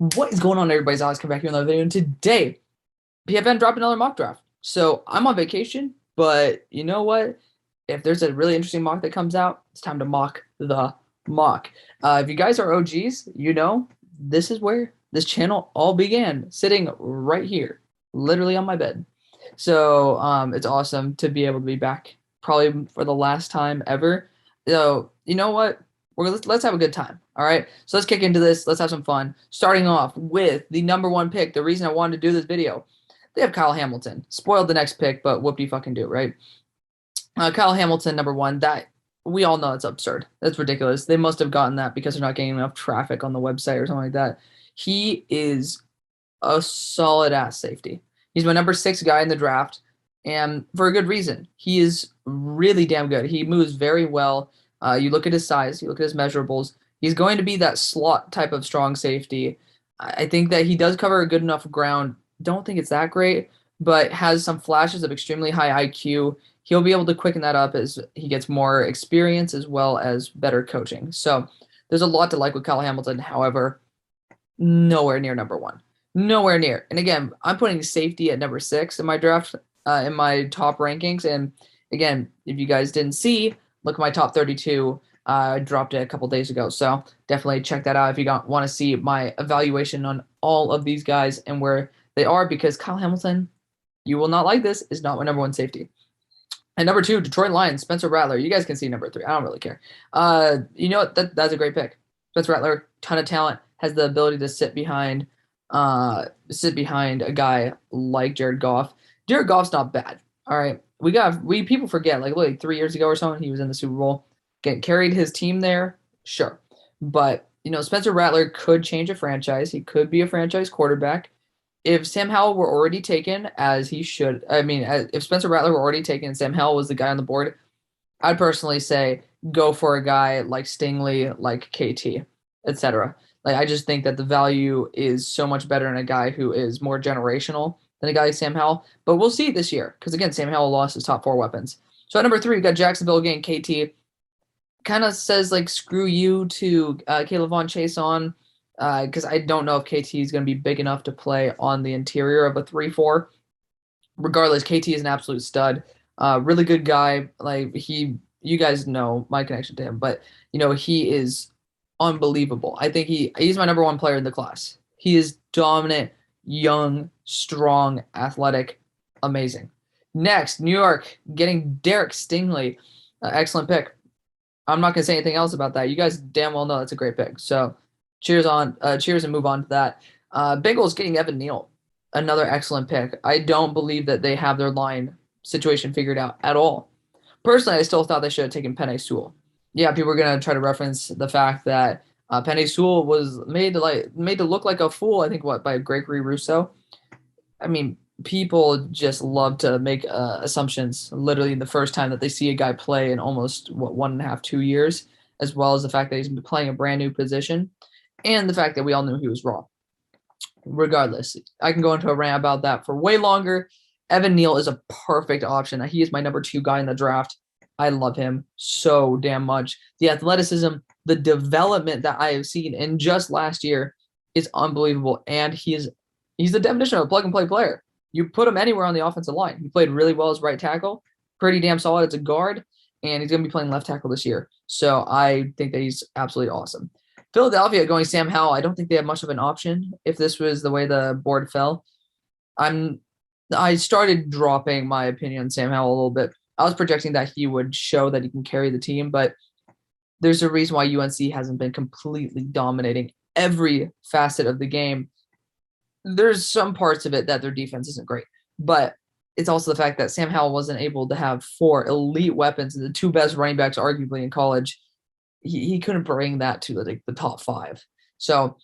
What is going on, everybody? Alex coming back here in another video, and today PFN dropped another mock draft. So I'm on vacation, but you know what? If there's a really interesting mock that comes out, it's time to mock the mock. If you guys are OGs, you know this is where this channel all began, sitting right here, literally on my bed. So it's awesome to be able to be back, probably for the last time ever. So you know what? Let's have a good time. All right. So let's kick into this. Let's have some fun. Starting off with the number one pick. The reason I wanted to do this video, they have Kyle Hamilton. Spoiled the next pick, but whoop de fucking do, right? Kyle Hamilton, number one. That we all know it's absurd. That's ridiculous. They must have gotten that because they're not getting enough traffic on the website or something like that. He is a solid ass safety. He's my number 6 guy in the draft, and for a good reason. He is really damn good. He moves very well. You look at his size, you look at his measurables. He's going to be that slot type of strong safety. I think that he does cover a good enough ground. Don't think it's that great, but has some flashes of extremely high IQ. He'll be able to quicken that up as he gets more experience as well as better coaching. So there's a lot to like with Kyle Hamilton. However, nowhere near number 1. Nowhere near. And again, I'm putting safety at number 6 in my draft, in my top rankings. And again, if you guys didn't see, look at my top 32. I dropped it a couple days ago. So definitely check that out if you want to see my evaluation on all of these guys and where they are, because Kyle Hamilton, you will not like this, is not my number 1 safety. And number 2, Detroit Lions, Spencer Rattler. You guys can see number 3. I don't really care. You know what? That's a great pick. Spencer Rattler, ton of talent, has the ability to sit behind a guy like Jared Goff. Jared Goff's not bad. All right. People forget, like 3 years ago or something, he was in the Super Bowl. Carried his team there, sure. But, Spencer Rattler could change a franchise. He could be a franchise quarterback. If Sam Howell were already taken, as he should, if Spencer Rattler were already taken and Sam Howell was the guy on the board, I'd personally say go for a guy like Stingley, like KT, etc. Like, I just think that the value is so much better in a guy who is more generational than a guy like Sam Howell. But we'll see this year, because again, Sam Howell lost his top 4 weapons. So at number 3, we got Jacksonville getting KT. Kind of says like screw you to Caleb Von Chase on, because I don't know if KT is going to be big enough to play on the interior of a 3-4. Regardless, KT is an absolute stud. Really good guy. You guys know my connection to him, but he is unbelievable. I think he's my number 1 player in the class. He is dominant, young, strong, athletic, amazing. Next, New York getting Derek Stingley. Excellent pick. I'm not going to say anything else about that. You guys damn well know that's a great pick. So cheers and move on to that. Bengals getting Evan Neal. Another excellent pick. I don't believe that they have their line situation figured out at all. Personally, I still thought they should have taken Penei Sewell. Yeah, people are going to try to reference the fact that Penei Sewell was made to look like a fool, I think, by Gregory Rousseau. I mean, people just love to make assumptions literally the first time that they see a guy play in almost 1.5, 2 years, as well as the fact that he's been playing a brand new position and the fact that we all knew he was raw. Regardless, I can go into a rant about that for way longer. Evan Neal is a perfect option. He is my number 2 guy in the draft. I love him so damn much. The athleticism, the development that I have seen in just last year is unbelievable, and he's the definition of a plug-and-play player. You put him anywhere on the offensive line. He played really well as right tackle, pretty damn solid as a guard, and he's going to be playing left tackle this year. So I think that he's absolutely awesome. Philadelphia going Sam Howell. I don't think they have much of an option if this was the way the board fell. I started dropping my opinion on Sam Howell a little bit. I was projecting that he would show that he can carry the team, but there's a reason why UNC hasn't been completely dominating every facet of the game. There's some parts of it that their defense isn't great, but it's also the fact that Sam Howell wasn't able to have 4 elite weapons and the 2 best running backs arguably in college. He couldn't bring that to the top 5. So,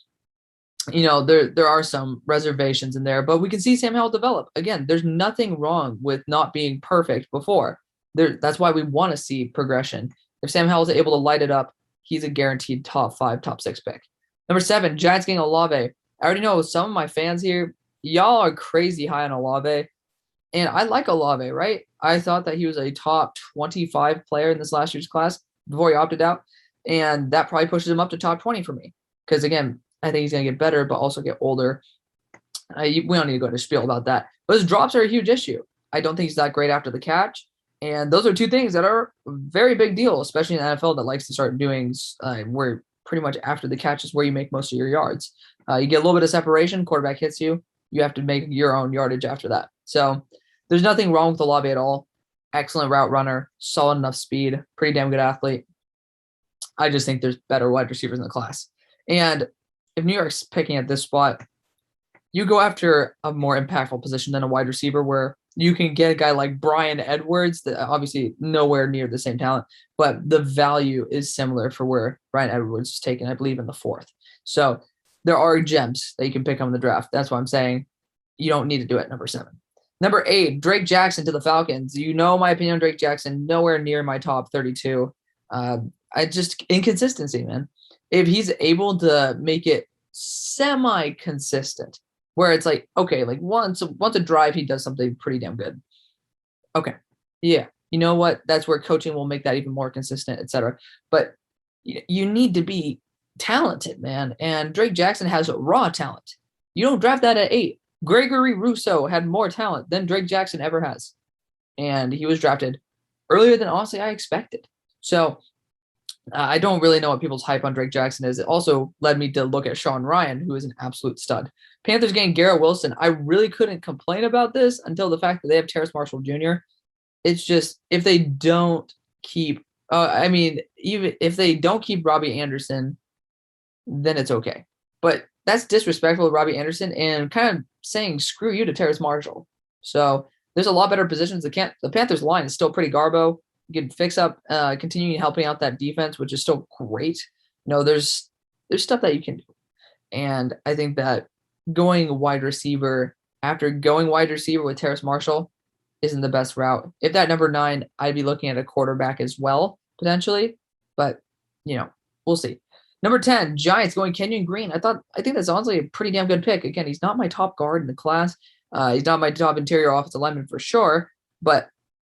there are some reservations in there, but we can see Sam Howell develop. Again, there's nothing wrong with not being perfect before. That's why we want to see progression. If Sam Howell is able to light it up, he's a guaranteed top 5, top 6 pick. Number 7, Giants getting Olave. I already know some of my fans here, y'all are crazy high on Olave, and I like Olave, right? I thought that he was a top 25 player in this last year's class before he opted out, and that probably pushes him up to top 20 for me. Because again, I think he's going to get better, but also get older. We don't need to go into spiel about that. But his drops are a huge issue. I don't think he's that great after the catch. And those are two things that are a very big deal, especially in the NFL that likes to start doing where pretty much after the catch is where you make most of your yards. You get a little bit of separation, quarterback hits you, you have to make your own yardage after that. So there's nothing wrong with Olave at all. Excellent route runner, solid enough speed, pretty damn good athlete. I just think there's better wide receivers in the class. And if New York's picking at this spot, you go after a more impactful position than a wide receiver where you can get a guy like Bryan Edwards, that obviously nowhere near the same talent, but the value is similar for where Bryan Edwards is taken, I believe, in the 4th. So there are gems that you can pick up in the draft. That's why I'm saying you don't need to do it at number 7. Number 8, Drake Jackson to the Falcons. You know my opinion on Drake Jackson, nowhere near my top 32. Inconsistency, man. If he's able to make it semi-consistent, where it's like, okay, like once a drive, he does something pretty damn good. Okay. Yeah. You know what? That's where coaching will make that even more consistent, et cetera. But you need to be talented, man. And Drake Jackson has raw talent. You don't draft that at 8. Gregory Rousseau had more talent than Drake Jackson ever has. And he was drafted earlier than honestly I expected. So I don't really know what people's hype on Drake Jackson is. It also led me to look at Sean Ryan, who is an absolute stud. Panthers getting Garrett Wilson. I really couldn't complain about this until the fact that they have Terrace Marshall Jr. It's just if they don't keep even if they don't keep Robbie Anderson, then it's okay. But that's disrespectful to Robbie Anderson and kind of saying screw you to Terrace Marshall. So there's a lot better positions. The Panthers line is still pretty garbo. You can fix up, continuing helping out that defense, which is still great. There's stuff that you can do. And I think that going wide receiver with Terrace Marshall isn't the best route. If that number 9, I'd be looking at a quarterback as well, potentially. But, we'll see. Number 10, Giants going Kenyan Green. I think that's honestly a pretty damn good pick. Again, he's not my top guard in the class. He's not my top interior offensive lineman for sure, but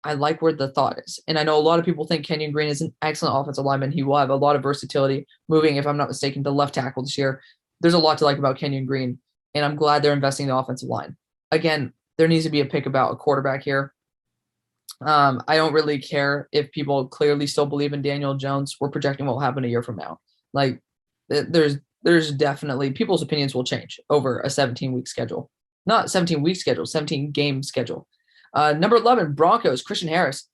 I like where the thought is. And I know a lot of people think Kenyan Green is an excellent offensive lineman. He will have a lot of versatility moving, if I'm not mistaken, to left tackle this year. There's a lot to like about Kenyan Green, and I'm glad they're investing in the offensive line. Again, there needs to be a pick about a quarterback here. I don't really care if people clearly still believe in Daniel Jones. We're projecting what will happen a year from now. Like, there's definitely people's opinions will change over a 17-week schedule. Not 17-week schedule, 17-game schedule. Number 11, Broncos, Christian Harris.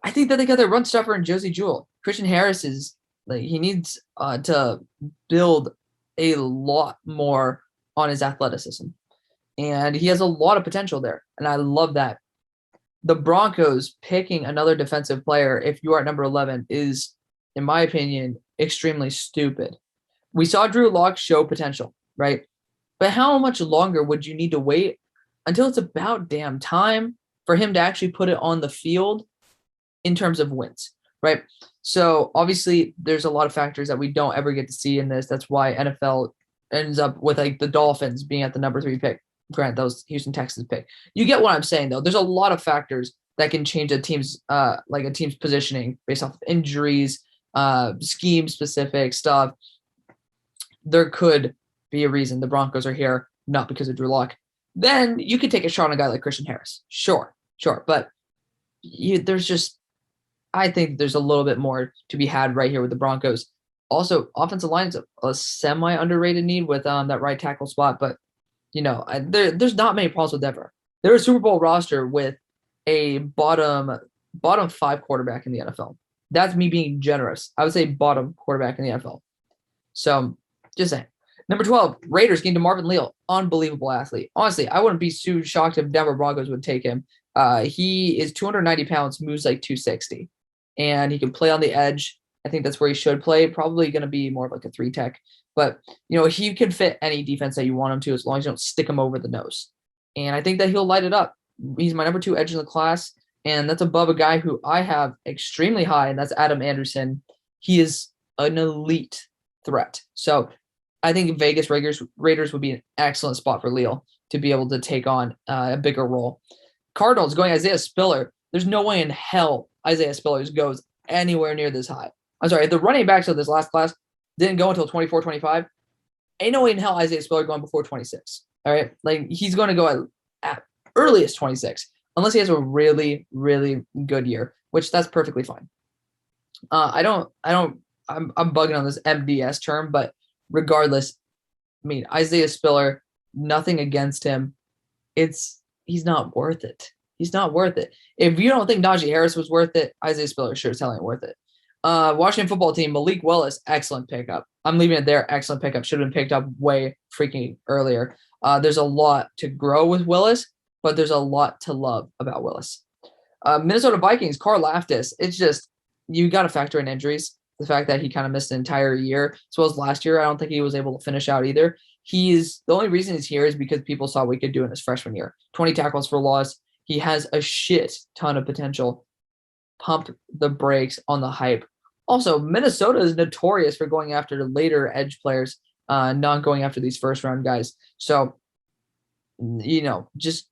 I think that they got their run stuffer in Josie Jewell. Christian Harris is he needs to build a lot more on his athleticism. And he has a lot of potential there. And I love that. The Broncos picking another defensive player, if you are at number 11, is, in my opinion, extremely stupid. We saw Drew Lock show potential, right? But how much longer would you need to wait until it's about damn time for him to actually put it on the field in terms of wins, right? So obviously there's a lot of factors that we don't ever get to see in this. That's why NFL ends up with like the Dolphins being at the number 3 pick. Grant, that was Houston Texans pick. You get what I'm saying though. There's a lot of factors that can change a team's positioning based off of injuries, scheme specific stuff. There could be a reason the Broncos are here, not because of Drew Lock. Then you could take a shot on a guy like Christian Harris. Sure. But I think there's a little bit more to be had right here with the Broncos. Also, offensive line's a semi underrated need with that right tackle spot, but there's not many problems with Denver. They're a Super Bowl roster with a bottom 5 quarterback in the NFL. That's me being generous. I would say bottom quarterback in the NFL. So just saying. Number 12, Raiders getting to Marvin Neal. Unbelievable athlete. Honestly, I wouldn't be too shocked if Denver Broncos would take him. He is 290 pounds, moves like 260. And he can play on the edge. I think that's where he should play. Probably going to be more of like a 3 tech. But, he can fit any defense that you want him to as long as you don't stick him over the nose. And I think that he'll light it up. He's my number 2 edge in the class. And that's above a guy who I have extremely high, and that's Adam Anderson. He is an elite threat. So I think Vegas Raiders would be an excellent spot for Neal to be able to take on a bigger role. Cardinals going Isaiah Spiller. There's no way in hell Isaiah Spiller goes anywhere near this high. I'm sorry, the running backs of this last class didn't go until 24-25. ain't no way in hell Isaiah Spiller going before 26. All right. Like he's going to go at earliest 26, unless he has a really, really good year, which that's perfectly fine. I'm bugging on this MDS term, but regardless, I mean, Isaiah Spiller, nothing against him. He's not worth it. He's not worth it. If you don't think Najee Harris was worth it, Isaiah Spiller sure is telling worth it. Washington football team, Malik Willis, excellent pickup. I'm leaving it there. Excellent pickup. Should have been picked up way freaking earlier. There's a lot to grow with Willis, but there's a lot to love about Willis. Minnesota Vikings, Carl Laftis. It's just, you got to factor in injuries. The fact that he kind of missed an entire year, as well as last year, I don't think he was able to finish out either. The only reason he's here is because people saw what he could do in his freshman year. 20 tackles for loss. He has a shit ton of potential. Pump the brakes on the hype. Also, Minnesota is notorious for going after later edge players, not going after these first round guys. So, just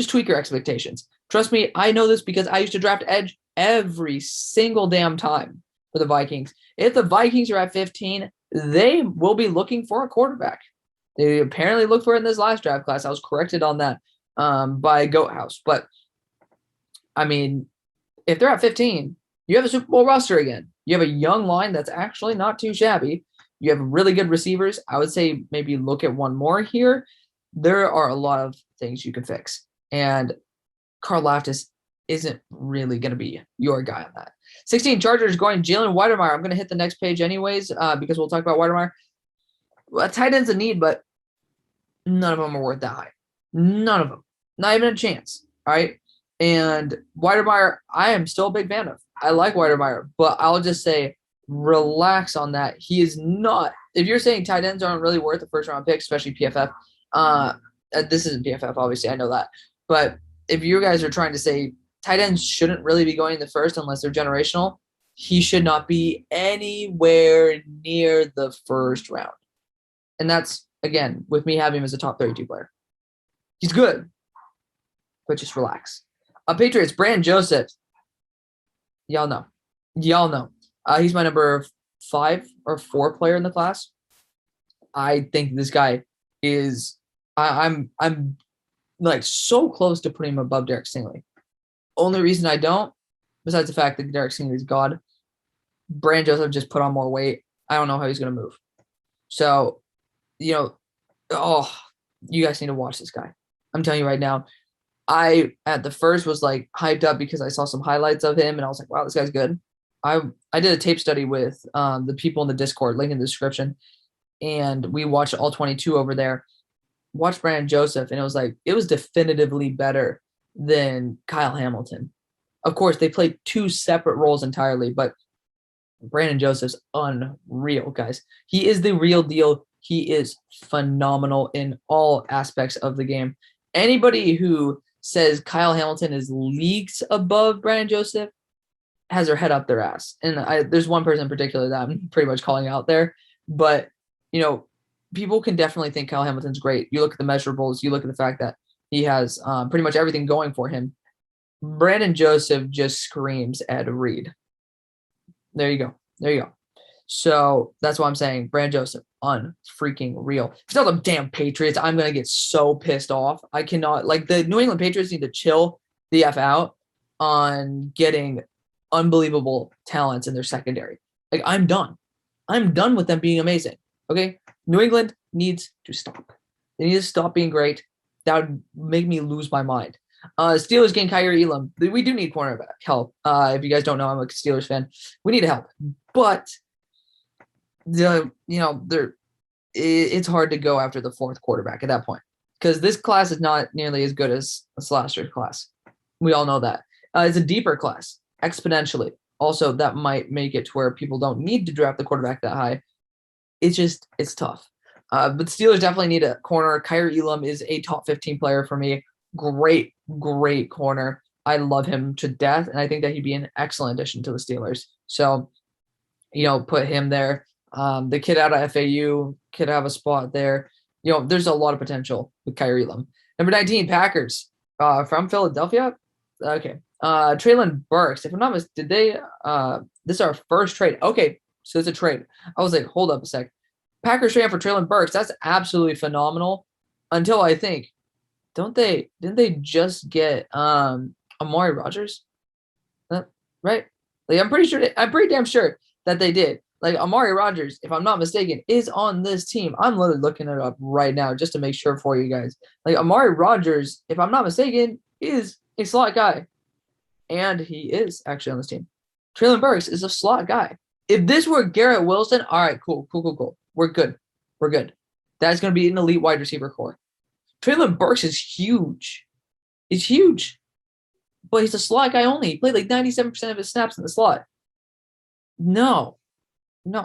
tweak your expectations. Trust me, I know this because I used to draft edge every single damn time for the Vikings. If the Vikings are at 15, they will be looking for a quarterback. They apparently looked for it in this last draft class. I was corrected on that by Goat House. But, I mean, if they're at 15, you have a Super Bowl roster again. You have a young line that's actually not too shabby. You have really good receivers. I would say maybe look at one more here. There are a lot of things you can fix. And Carl Laftis isn't really going to be your guy on that. 16 Chargers going Jalen Weidemeyer. I'm going to hit the next page anyways because we'll talk about Weidemeyer. Well, tight end's a need, but none of them are worth that high. None of them. Not even a chance. All right. And Weidemeyer, I am still a big fan of. I like Weidemeyer, but I'll just say relax on that. He is not. If you're saying tight ends aren't really worth a first round pick, especially PFF, this isn't PFF, obviously. I know that. But if you guys are trying to say tight ends shouldn't really be going in the first unless they're generational, he should not be anywhere near the first round. And that's, again, with me having him as a top 32 player. He's good, but just relax. Patriots, Brandon Joseph. Y'all know. He's my number 5 or 4 player in the class. I think this guy is I'm like so close to putting him above Derek Stingley. Only reason I don't, besides the fact that Derek Stingley is God, Brandon Joseph just put on more weight. I don't know how he's going to move. So, you guys need to watch this guy. I'm telling you right now. I, at the first, was like hyped up because I saw some highlights of him and I was like, wow, this guy's good. I did a tape study with the people in the Discord, link in the description, and we watched all 22 over there. Watched Brandon Joseph, and it was definitively better than Kyle Hamilton. Of course, they played 2 separate roles entirely, but Brandon Joseph's unreal, guys. He is the real deal. He is phenomenal in all aspects of the game. Anybody who says Kyle Hamilton is leagues above Brandon Joseph has their head up their ass. And there's one person in particular that I'm pretty much calling out there. But, people can definitely think Kyle Hamilton's great. You look at the measurables. You look at the fact that he has pretty much everything going for him. Brandon Joseph just screams Ed Reed. There you go. So that's why I'm saying Brandon Joseph, unfreaking real. If it's not the damn Patriots, I'm going to get so pissed off. I cannot, the New England Patriots need to chill the F out on getting unbelievable talents in their secondary. I'm done. I'm done with them being amazing. Okay? New England needs to stop. They need to stop being great. That would make me lose my mind. Steelers getting Kyrie Elam. We do need cornerback help. If you guys don't know, I'm a Steelers fan. We need help. But it's hard to go after the 4th quarterback at that point because this class is not nearly as good as last year's class. We all know that. It's a deeper class exponentially. Also, that might make it to where people don't need to draft the quarterback that high. It's tough. But Steelers definitely need a corner. Kyrie Elam is a top 15 player for me. Great corner. I love him to death, and I think that he'd be an excellent addition to the Steelers. So, put him there. The kid out of FAU could have a spot there. There's a lot of potential with Kyrie Elam. Number 19, Packers from Philadelphia. Okay. Treylon Burks. If I'm not mistaken, this is our first trade. Okay. So it's a trade. I was like, hold up a sec. Packers trade for Treylon Burks. That's absolutely phenomenal. Until I think, didn't they just get Amari Rogers? Right? Like I'm pretty damn sure that they did. Like Amari Rogers, if I'm not mistaken, is on this team. I'm literally looking it up right now just to make sure for you guys. Like Amari Rogers, if I'm not mistaken, is a slot guy. And he is actually on this team. Treylon Burks is a slot guy. If this were Garrett Wilson, all right, cool. We're good. That's going to be an elite wide receiver core. Treylon Burks is huge. He's huge. But he's a slot guy only. He played like 97% of his snaps in the slot. No.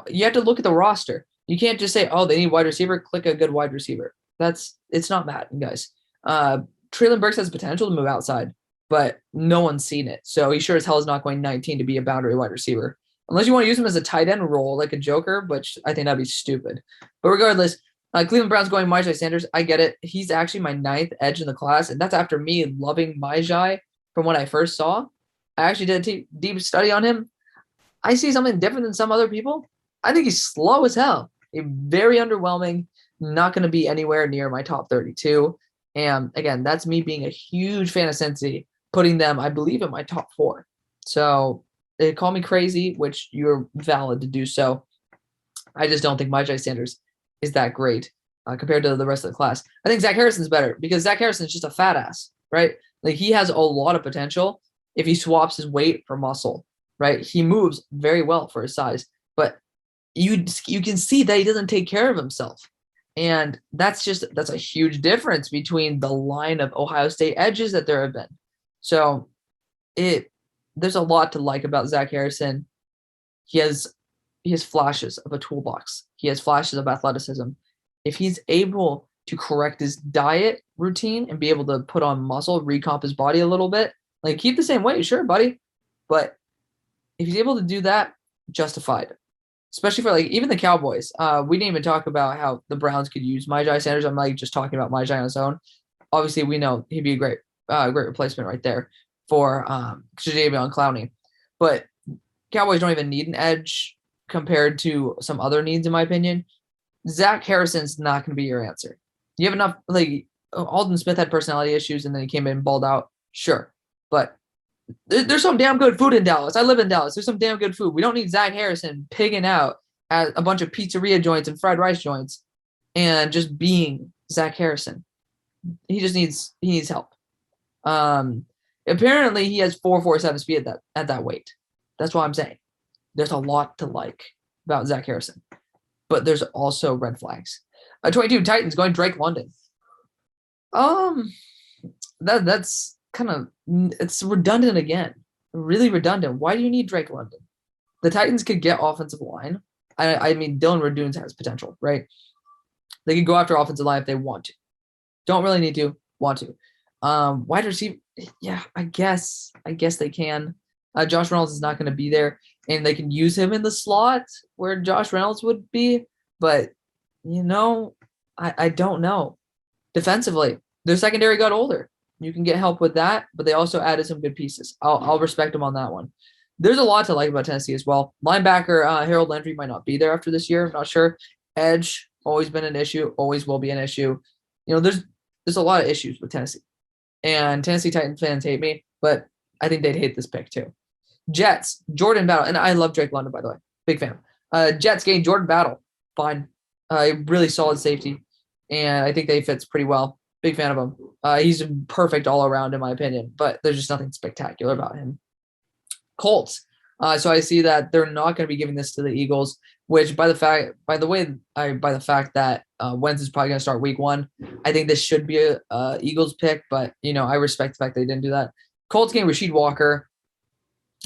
You have to look at the roster. You can't just say, oh, they need wide receiver, click a good wide receiver. It's not Madden, guys. Treylon Burks has potential to move outside, but no one's seen it. So he sure as hell is not going 19 to be a boundary wide receiver. Unless you want to use him as a tight end role, like a joker, which I think that'd be stupid. But regardless, Cleveland Browns going Myjai Sanders. I get it. He's actually my 9th edge in the class, and that's after me loving Myjai from when I first saw. I actually did a deep study on him. I see something different than some other people. I think he's slow as hell. Very underwhelming. Not going to be anywhere near my top 32. And again, that's me being a huge fan of Cincy, putting them, I believe, in my top 4. So they call me crazy, which you're valid to do so. I just don't think Myjai Sanders is that great compared to the rest of the class. I think Zach Harrison's better because Zach Harrison's just a fat ass, right? Like he has a lot of potential if he swaps his weight for muscle, right? He moves very well for his size, but you can see that he doesn't take care of himself. And that's a huge difference between the line of Ohio State edges that there have been. So there's a lot to like about Zach Harrison. He has flashes of a toolbox. He has flashes of athleticism. If he's able to correct his diet routine and be able to put on muscle, recomp his body a little bit, like keep the same weight, sure, buddy. But if he's able to do that, justified. Especially for like even the Cowboys. We didn't even talk about how the Browns could use Myjai Sanders. I'm like just talking about Myjai on his own. Obviously, we know he'd be a great replacement right there for Jadeveon Clowney. But Cowboys don't even need an edge compared to some other needs, in my opinion. Zach Harrison's not going to be your answer. You have enough, like Aldon Smith had personality issues and then he came in and balled out. Sure. But there's some damn good food in Dallas. I live in Dallas. There's some damn good food. We don't need Zach Harrison pigging out at a bunch of pizzeria joints and fried rice joints and just being Zach Harrison. He needs help. Apparently he has 4.47 speed at that weight. That's what I'm saying. There's a lot to like about Zach Harrison, but there's also red flags. 22 Titans going Drake London. That's kind of, it's redundant again. Really redundant. Why do you need Drake London? The Titans could get offensive line. I mean, Dylan Radunes has potential, right? They could go after offensive line if they want to. Don't really need to, want to. Wide receiver, yeah, I guess they can. Josh Reynolds is not going to be there, and they can use him in the slot where Josh Reynolds would be. But, I don't know. Defensively, their secondary got older. You can get help with that, but they also added some good pieces. I'll respect them on that one. There's a lot to like about Tennessee as well. Linebacker Harold Landry might not be there after this year. I'm not sure. Edge, always been an issue, always will be an issue. There's a lot of issues with Tennessee. And Tennessee Titans fans hate me, but I think they'd hate this pick too. Jets, Jordan Battle. And I love Drake London, by the way. Big fan. Jets getting Jordan Battle. Fine. Really solid safety. And I think they fits pretty well. Big fan of him. He's perfect all around, in my opinion, but there's just nothing spectacular about him. Colts. So I see that they're not going to be giving this to the Eagles, which by the fact that Wentz is probably going to start week 1, I think this should be a Eagles pick, but I respect the fact they didn't do that. Colts getting Rasheed Walker.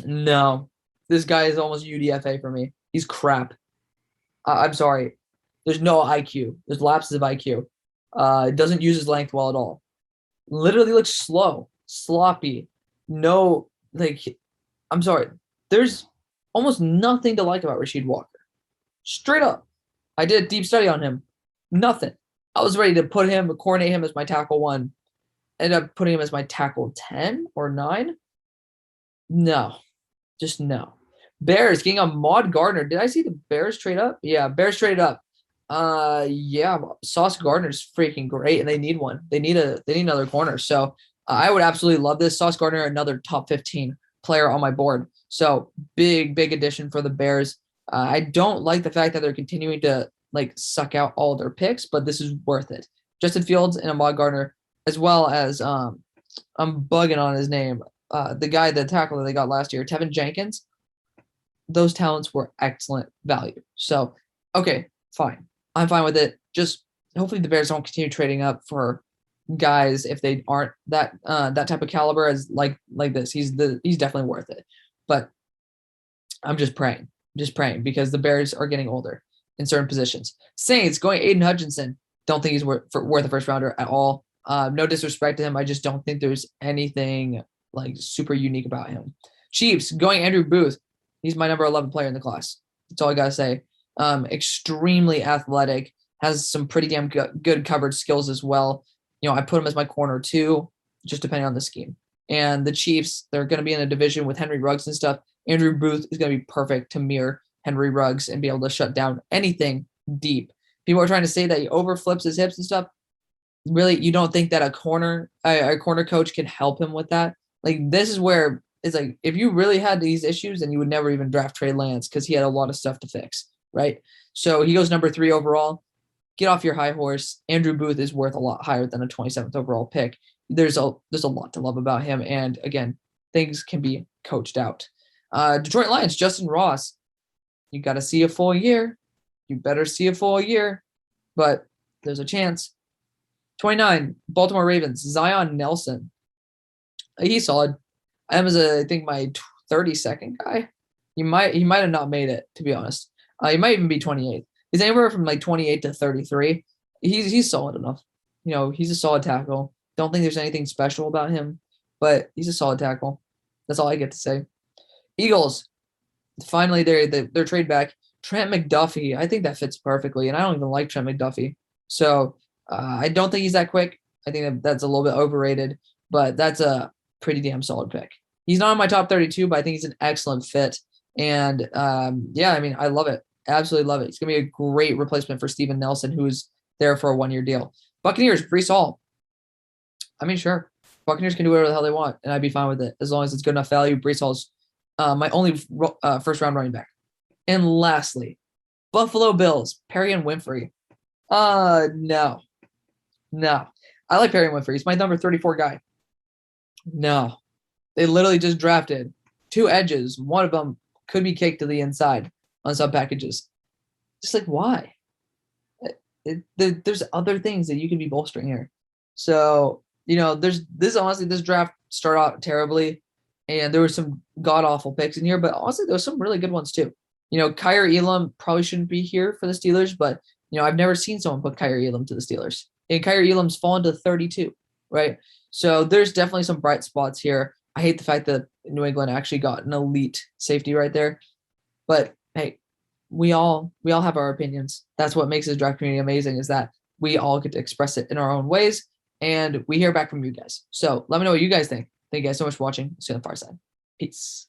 No, this guy is almost UDFA for me. He's crap. I'm sorry. There's no IQ. There's lapses of IQ. Doesn't use his length well at all. Literally looks slow, sloppy. No, I'm sorry. There's almost nothing to like about Rasheed Walker. Straight up. I did a deep study on him. Nothing. I was ready to coordinate him as my tackle 1. Ended up putting him as my tackle 10 or 9. No. Just no. Bears getting a Maud Gardner. Did I see the Bears trade up? Yeah, Bears traded up. Yeah, Sauce Gardner's freaking great, and they need one. They need another corner. So I would absolutely love this. Sauce Gardner, another top 15 player on my board. So big addition for the Bears. I don't like the fact that they're continuing to like suck out all their picks, but this is worth it. Justin Fields and Ahmad Gardner, as well as I'm bugging on his name. The guy, the tackle that they got last year, Tevin Jenkins. Those talents were excellent value. So okay, fine. I'm fine with it. Just hopefully the Bears don't continue trading up for guys if they aren't that type of caliber as like this. He's definitely worth it. But I'm just praying because the Bears are getting older in certain positions. Saints going Aiden Hutchinson. Don't think he's worth a first rounder at all. No disrespect to him. I just don't think there's anything like super unique about him. Chiefs going Andrew Booth. He's my number 11 player in the class. That's all I gotta say. Extremely athletic, has some pretty damn good coverage skills as well. You know, I put him as my corner too, just depending on the scheme. And the Chiefs, they're going to be in a division with Henry Ruggs and stuff. Andrew Booth is going to be perfect to mirror Henry Ruggs and be able to shut down anything deep. People are trying to say that he overflips his hips and stuff. Really, you don't think that a corner coach can help him with that? Like, this is where it's like, if you really had these issues, then you would never even draft Trey Lance because he had a lot of stuff to fix, right? So he goes number 3 overall. Get off your high horse. Andrew Booth is worth a lot higher than a 27th overall pick. There's a lot to love about him. And again, things can be coached out. Detroit Lions, Justin Ross. You got to see a full year. You better see a full year, but there's a chance. 29, Baltimore Ravens, Zion Nelson. He's solid. I think my 32nd guy. He might have not made it, to be honest. He might even be 28th. He's anywhere from like 28 to 33. He's solid enough. You know, he's a solid tackle. Don't think there's anything special about him, but he's a solid tackle. That's all I get to say. Eagles, finally their trade back. Trent McDuffie. I think that fits perfectly, and I don't even like Trent McDuffie. So I don't think he's that quick. I think that's a little bit overrated, but that's a pretty damn solid pick. He's not in my top 32, but I think he's an excellent fit. And yeah, I mean, I love it. Absolutely love it. It's going to be a great replacement for Steven Nelson, who's there for a 1-year deal. Buccaneers, Breece Hall. I mean, sure. Buccaneers can do whatever the hell they want, and I'd be fine with it as long as it's good enough value. Breece Hall's my only first-round running back. And lastly, Buffalo Bills, Perry and Winfrey. No. I like Perry and Winfrey. He's my number 34 guy. No. They literally just drafted 2 edges. One of them could be kicked to the inside on some packages. Just like, why? There's other things that you could be bolstering here. So, you know, this draft started out terribly, and there were some god-awful picks in here, but honestly, there was some really good ones too. You know, Kyer Elam probably shouldn't be here for the Steelers, but, you know, I've never seen someone put Kyer Elam to the Steelers. And Kyer Elam's fallen to 32, right? So there's definitely some bright spots here. I hate the fact that New England actually got an elite safety right there. But hey, we all have our opinions. That's what makes this draft community amazing, is that we all get to express it in our own ways, and we hear back from you guys. So let me know what you guys think. Thank you guys so much for watching. See you on the far side. Peace.